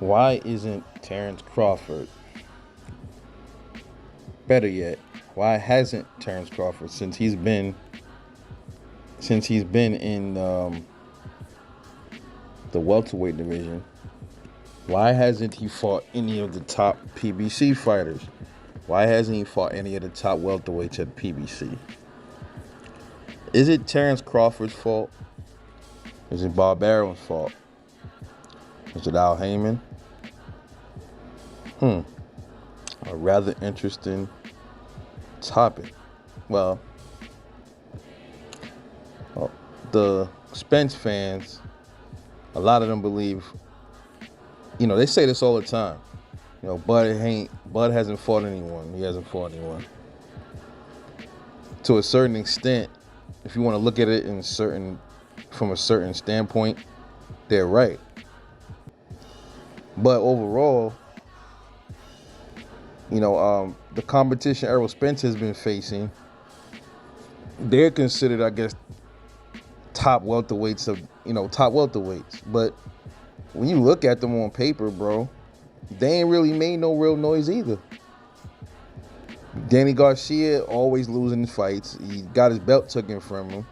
Why isn't Terence Crawford? Better yet, why hasn't Terence Crawford since he's been in the welterweight division? Why hasn't he fought any of the top PBC fighters? Why hasn't he fought any of the top welterweights at PBC? Is it Terence Crawford's fault? Is it Bob Arum's fault? Is it Al Heyman? A rather interesting topic. Well, the Spence fans, a lot of them believe, they say this all the time. Bud hasn't fought anyone. He hasn't fought anyone. To a certain extent, if you want to look at it from a certain standpoint, they're right. But overall, the competition Errol Spence has been facing, they're considered, I guess, top welterweights. But when you look at them on paper, bro, they ain't really made no real noise either. Danny Garcia always losing his fights. He got his belt taken from him.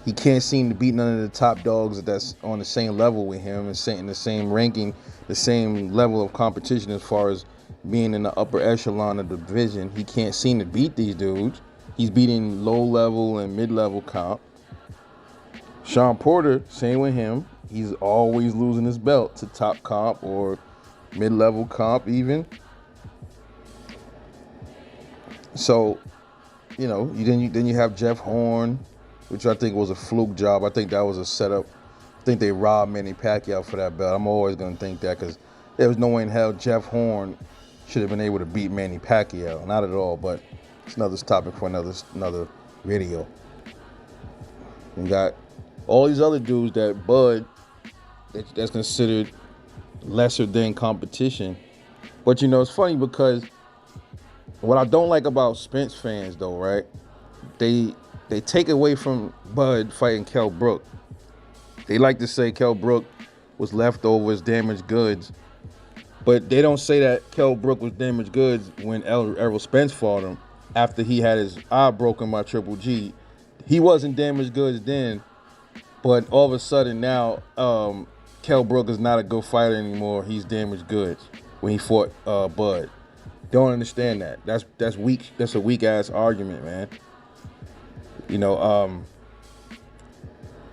He can't seem to beat none of the top dogs that's on the same level with him and in the same ranking, the same level of competition as far as being in the upper echelon of the division. He can't seem to beat these dudes. He's beating low-level and mid-level comp. Sean Porter, same with him. He's always losing his belt to top comp or mid-level comp even. So, then you have Jeff Horn, which I think was a fluke job. I think that was a setup. I think they robbed Manny Pacquiao for that belt. I'm always going to think that because there was no way in hell Jeff Horn should have been able to beat Manny Pacquiao. Not at all, but it's another topic for another video. You got all these other dudes that Bud, that's considered lesser than competition. But, it's funny because what I don't like about Spence fans, though, right? They take away from Bud fighting Kell Brook. They like to say Kell Brook was leftovers, damaged goods. But they don't say that Kell Brook was damaged goods when Errol Spence fought him after he had his eye broken by Triple G. He wasn't damaged goods then, but all of a sudden now, Kell Brook is not a good fighter anymore. He's damaged goods when he fought Bud. Don't understand that. That's weak. That's a weak ass argument, man.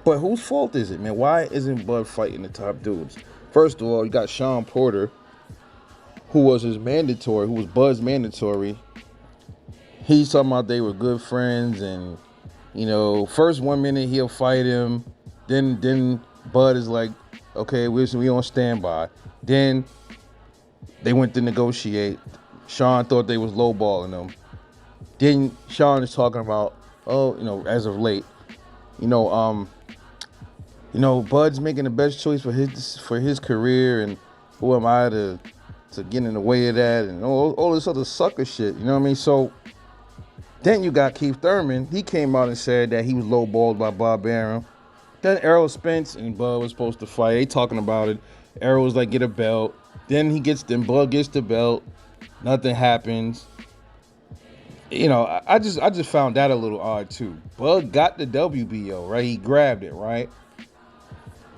But whose fault is it, man? Why isn't Bud fighting the top dudes? First of all, you got Sean Porter, who was Bud's mandatory. He's talking about they were good friends, and first 1 minute he'll fight him, then Bud is like, okay, we on standby. Then they went to negotiate. Sean thought they was lowballing him. Then Sean is talking about, as of late, Bud's making the best choice for his career, and who am I to get in the way of that, and all this other sucker shit. You know what I mean? So then you got Keith Thurman. He came out and said that he was lowballed by Bob Arum. Then Errol Spence and Bud was supposed to fight. They talking about it. Errol was like, get a belt. Then Bud gets the belt. Nothing happens. I just found that a little odd too. Bud got the WBO, right? He grabbed it, right?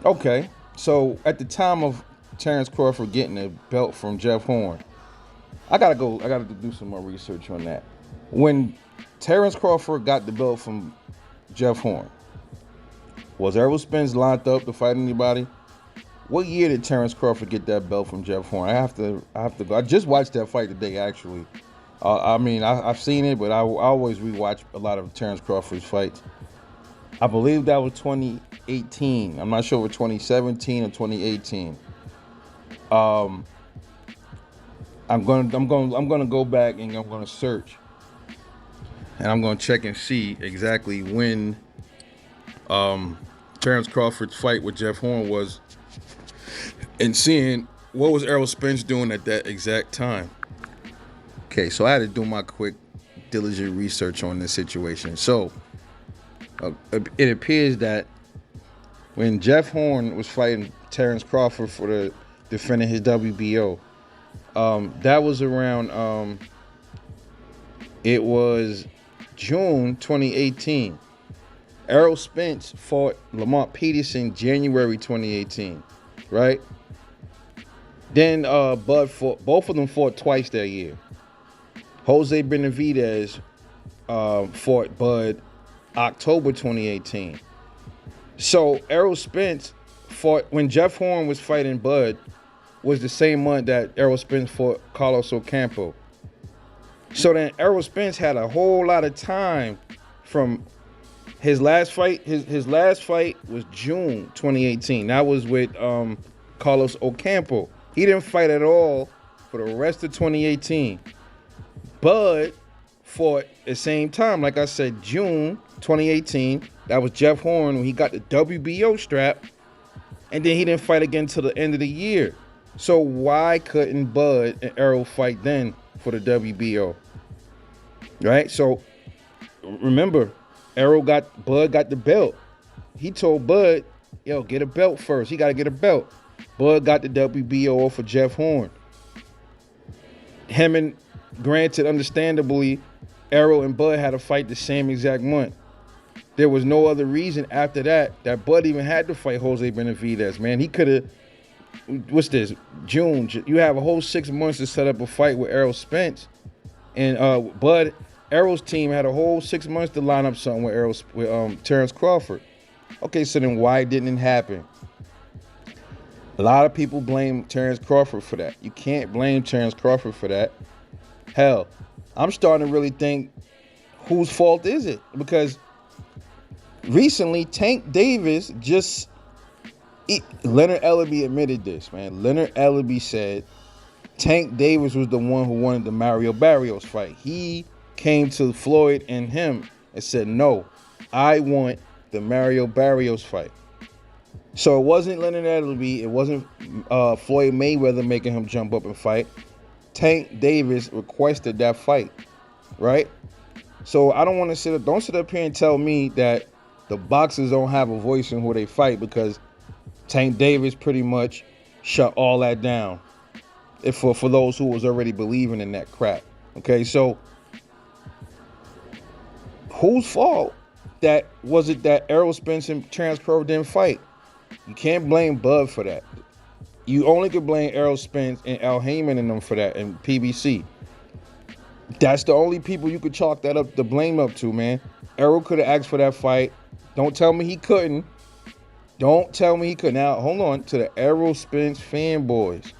Okay. So at the time of Terence Crawford getting a belt from Jeff Horn, I gotta do some more research on that. When Terence Crawford got the belt from Jeff Horn, was Errol Spence lined up to fight anybody? What year did Terence Crawford get that belt from Jeff Horn? I have to go. I just watched that fight today, actually. I've seen it, but I always rewatch a lot of Terence Crawford's fights. I believe that was 2018. I'm not sure if it was 2017 or 2018. I'm gonna go back and I'm gonna search, and I'm gonna check and see exactly when Terence Crawford's fight with Jeff Horn was, and seeing what was Errol Spence doing at that exact time. Okay, so I had to do my quick, diligent research on this situation. So it appears that when Jeff Horn was fighting Terence Crawford for defending his WBO. That was around, it was June 2018. Errol Spence fought Lamont Peterson January 2018, right? Then Bud fought, both of them fought twice that year. Jose Benavidez fought Bud October 2018. So Errol Spence fought, when Jeff Horn was fighting Bud, was the same month that Errol Spence fought Carlos Ocampo. So then Errol Spence had a whole lot of time from his last fight. His last fight was June 2018. That was with Carlos Ocampo. He didn't fight at all for the rest of 2018. Bud fought at the same time, like I said, June 2018. That was Jeff Horn when he got the WBO strap. And then he didn't fight again till the end of the year. So why couldn't Bud and Errol fight then for the WBO? Right? So remember, Bud got the belt. He told Bud, yo, get a belt first. He got to get a belt. Bud got the WBO off of Jeff Horn. Him and, granted, understandably, Errol and Bud had to fight the same exact month. There was no other reason after that Bud even had to fight Jose Benavidez, man. He could have, what's this, June. You have a whole 6 months to set up a fight with Errol Spence. And Errol's team had a whole 6 months to line up something with Terence Crawford. Okay, so then why didn't it happen? A lot of people blame Terence Crawford for that. You can't blame Terence Crawford for that. Hell, I'm starting to really think, whose fault is it? Because recently, Tank Davis Leonard Ellaby admitted this, man. Leonard Ellaby said Tank Davis was the one who wanted the Mario Barrios fight. He came to Floyd and him and said, no, I want the Mario Barrios fight. So it wasn't Leonard Ellaby. It wasn't Floyd Mayweather making him jump up and fight. Tank Davis requested that fight, right? So I don't want to don't sit up here and tell me that the boxers don't have a voice in who they fight, because Tank Davis pretty much shut all that down. For those who was already believing in that crap. Okay, so whose fault was it that Errol Spence and Terence Crawford didn't fight? You can't blame Bud for that. You only could blame Errol Spence and Al Heyman and them for that, and PBC. That's the only people you could chalk that up, the blame up to, man. Errol could have asked for that fight. Don't tell me he couldn't. Don't tell me he couldn't. Now, hold on, to the Errol Spence fanboys.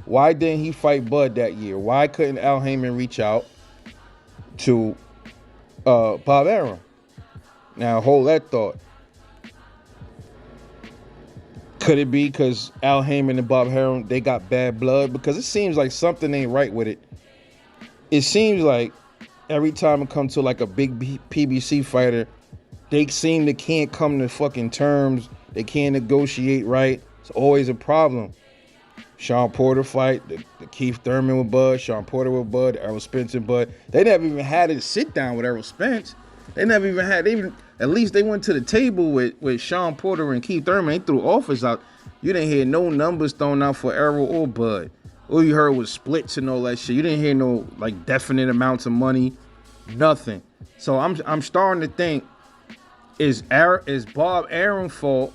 Why didn't he fight Bud that year? Why couldn't Al Heyman reach out to Bob Arum? Now, hold that thought. Could it be because Al Heyman and Bob Arum, they got bad blood? Because it seems like something ain't right with it. It seems like every time it comes to like a big PBC fighter, they seem to can't come to fucking terms. They can't negotiate right. It's always a problem. Sean Porter fight, the Keith Thurman with Bud, Sean Porter with Bud, Errol Spence and Bud. They never even had a sit down with Errol Spence. They never even had, at least they went to the table with Sean Porter and Keith Thurman. They threw offers out. You didn't hear no numbers thrown out for Errol or Bud. All you heard was splits and all that shit. You didn't hear no like definite amounts of money, nothing. So I'm starting to think, is Bob Arum's fault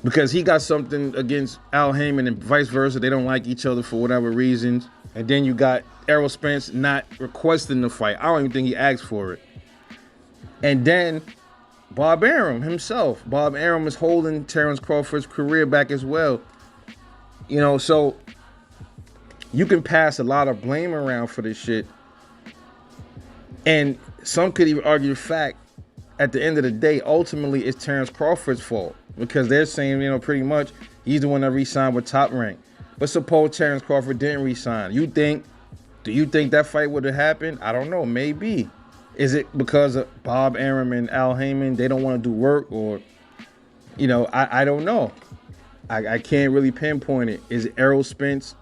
because he got something against Al Heyman and vice versa? They don't like each other for whatever reasons. And then you got Errol Spence not requesting the fight. I don't even think he asked for it. And then Bob Arum himself. Bob Arum is holding Terence Crawford's career back as well. You know, so you can pass a lot of blame around for this shit. And some could even argue the fact, at the end of the day, ultimately it's Terence Crawford's fault. Because they're saying, you know, pretty much he's the one that re-signed with Top Rank. But suppose Terence Crawford didn't re-sign. Do you think that fight would have happened? I don't know, maybe. Is it because of Bob Arum and Al Heyman, they don't want to do work? Or, you know, I don't know. I can't really pinpoint it. Is it Errol Spence?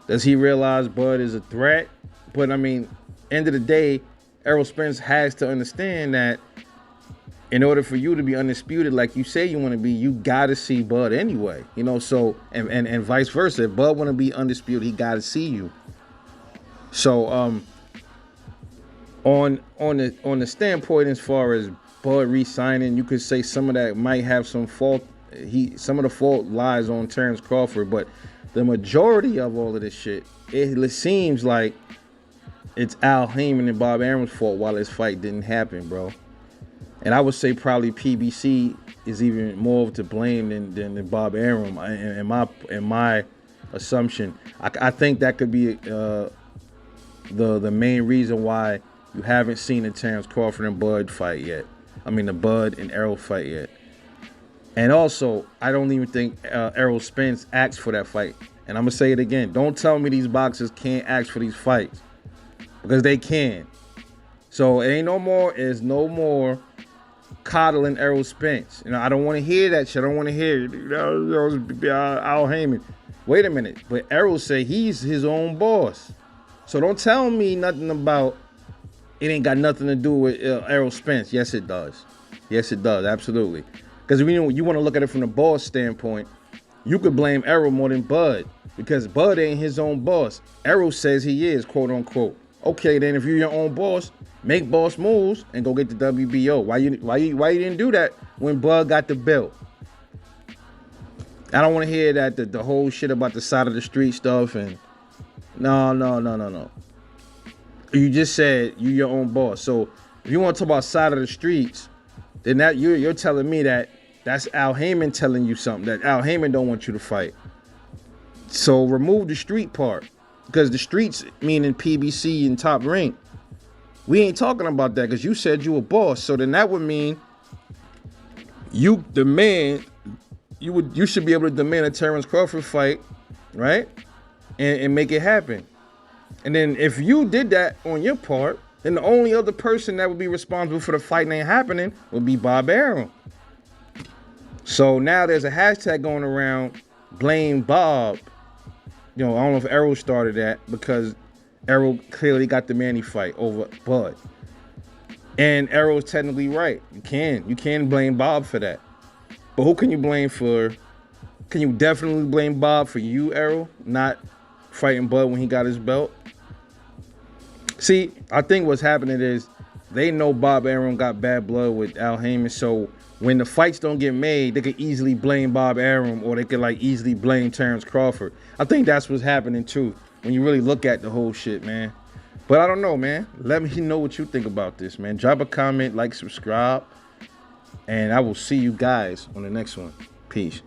Does he realize Bud is a threat? But I mean, end of the day, Errol Spence has to understand that in order for you to be undisputed, like you say you want to be, you gotta see Bud anyway. You know, so and vice versa. If Bud want to be undisputed, he gotta see you. So on the standpoint as far as Bud re-signing, you could say some of that might have some fault. Some of the fault lies on Terence Crawford, but the majority of all of this shit, it seems like it's Al Heyman and Bob Arum's fault why this fight didn't happen, bro. And I would say probably PBC is even more to blame than Bob Arum in my assumption. I think that could be the main reason why you haven't seen the Terence Crawford and Bud fight yet. I mean the Bud and Errol fight yet. And also, I don't even think Errol Spence asked for that fight. And I'm going to say it again. Don't tell me these boxers can't ask for these fights. Because they can. So it ain't no more. There's no more coddling Errol Spence. You know, I don't want to hear that shit. I don't want to hear Al Heyman. Wait a minute. But Errol say he's his own boss. So don't tell me nothing about it ain't got nothing to do with Errol Spence. Yes, it does. Yes, it does. Absolutely. Because you want to look at it from the boss standpoint, you could blame Errol more than Bud. Because Bud ain't his own boss. Errol says he is, quote unquote. Okay, then if you're your own boss, make boss moves and go get the WBO. Why you didn't do that when Bud got the belt? I don't want to hear that the whole shit about the side of the street stuff and no. You just said you your own boss. So if you want to talk about side of the streets, then that you're telling me that's Al Heyman telling you something, that Al Heyman don't want you to fight. So remove the street part. Because the streets, meaning PBC and Top Rank, we ain't talking about that because you said you a boss. So then that would mean you should be able to demand a Terence Crawford fight, right? And make it happen. And then if you did that on your part, then the only other person that would be responsible for the fight ain't happening would be Bob Arum. So now there's a hashtag going around, blame Bob. You know, I don't know if Errol started that because Errol clearly got the Manny fight over Bud. And Errol's technically right. You can blame Bob for that. But who can you blame for? Can you definitely blame Bob for you, Errol, not fighting Bud when he got his belt? See, I think what's happening is they know Bob Arum got bad blood with Al Heyman, so when the fights don't get made, they could easily blame Bob Arum or they could like easily blame Terence Crawford. I think that's what's happening too when you really look at the whole shit, man. But I don't know, man. Let me know what you think about this, man. Drop a comment, like, subscribe, and I will see you guys on the next one. Peace.